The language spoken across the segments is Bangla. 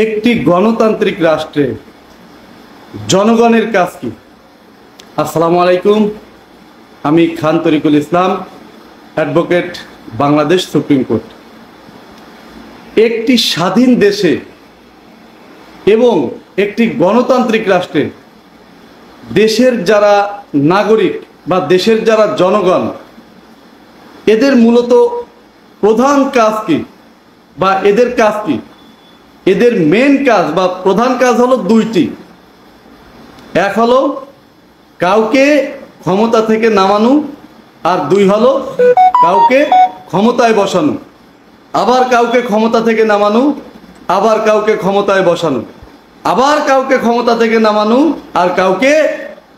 একটি গণতান্ত্রিক রাষ্ট্রে জনগণের কাজ কি? আসসালামু আলাইকুম, আমি খান তরিকুল ইসলাম, অ্যাডভোকেট, বাংলাদেশ সুপ্রিম কোর্ট। একটি স্বাধীন দেশে এবং একটি গণতান্ত্রিক রাষ্ট্রে দেশের যারা নাগরিক বা দেশের যারা জনগণ, এদের মূলত প্রধান কাজ কি বা এদের কাজ কি? এদের মেন কাজ বা প্রধান কাজ হলো দুইটি। এক হলো কাউকে ক্ষমতা থেকে নামানো, আর দুই হলো কাউকে ক্ষমতায় বসানো। আবার কাউকে ক্ষমতা থেকে নামানো, আবার কাউকে ক্ষমতায় বসানো, আবার কাউকে ক্ষমতা থেকে নামানো, আর কাউকে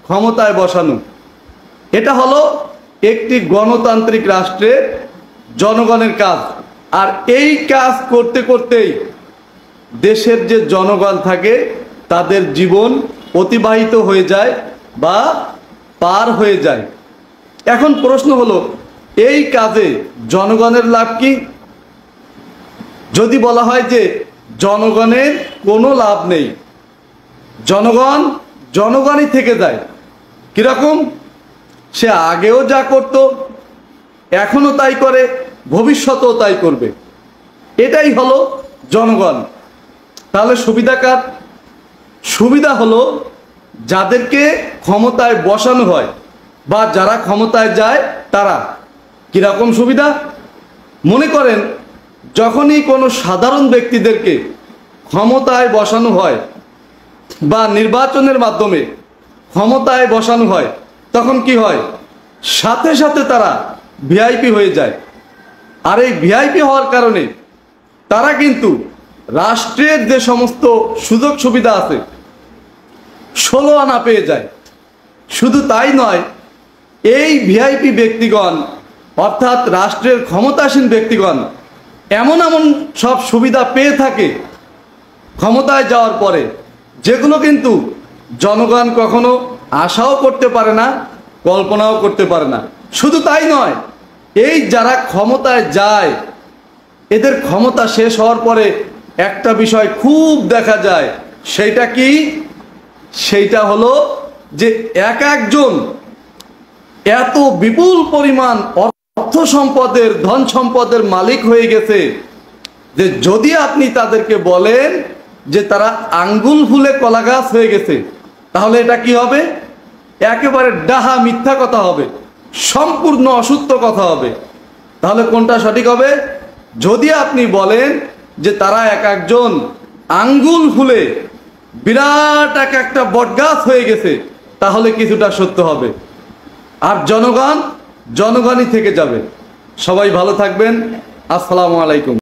ক্ষমতায় বসানো। এটা হলো একটি গণতান্ত্রিক রাষ্ট্রের জনগণের কাজ। আর এই কাজ করতে করতেই দেশের যে জনগণ থাকে তাদের জীবন অতিবাহিত হয়ে যায় বা পার হয়ে যায়। এখন প্রশ্ন হলো, এই কাজে জনগণের লাভ কি? যদি বলা হয় যে জনগণের কোনো লাভ নেই, জনগণই থেকে যায়, কিরকম? সে আগেও যা করত, এখনো তাই করে, ভবিষ্যতেও তাই করবে। এটাই হলো জনগণ। তাহলে সুবিধা কার? সুবিধা হলো যাদেরকে ক্ষমতায় বসানো হয় বা যারা ক্ষমতায় যায় তারা। কিরকম সুবিধা? মনে করেন, যখনই কোনো সাধারণ ব্যক্তিদেরকে ক্ষমতায় বসানো হয় বা নির্বাচনের মাধ্যমে ক্ষমতায় বসানো হয়, তখন কি হয়? সাথে সাথে তারা ভিআইপি হয়ে যায়। আর এই ভিআইপি হওয়ার কারণে তারা কিন্তু রাষ্ট্রের যে সমস্ত সুযোগ সুবিধা আছে 16 আনা পেয়ে যায়। শুধু তাই নয়, এই ভিআইপি ব্যক্তিগণ অর্থাৎ রাষ্ট্রের ক্ষমতাসীন ব্যক্তিগণ এমন এমন সব সুবিধা পেয়ে থাকে ক্ষমতায় যাওয়ার পরে, যেগুলো কিন্তু জনগণ কখনো আশাও করতে পারে না, কল্পনাও করতে পারে না। শুধু তাই নয়, এই যারা ক্ষমতায় যায় এদের ক্ষমতা শেষ হওয়ার পরে একটা বিষয় খুব দেখা যায়। সেইটা কি? সেইটা হলো যে এক একজন এত বিপুল পরিমাণ অর্থ সম্পদের, ধন সম্পদের মালিক হয়ে গেছে যে যদি আপনি তাদেরকে বলেন যে তারা আঙ্গুল ফুলে কলা গাছ হয়ে গেছে, তাহলে এটা কি হবে? একেবারে ডাহা মিথ্যা কথা হবে, সম্পূর্ণ অসত্য কথা হবে। তাহলে কোনটা সঠিক হবে? যদি আপনি বলেন যে তারা এক একজন আঙ্গুল ফুলে বিরাট একটা বটগাছ হয়ে গেছে, তাহলে কিছুটা সত্য হবে। আর জনগণই থেকে যাবে। সবাই ভালো থাকবেন। আসসালামু আলাইকুম।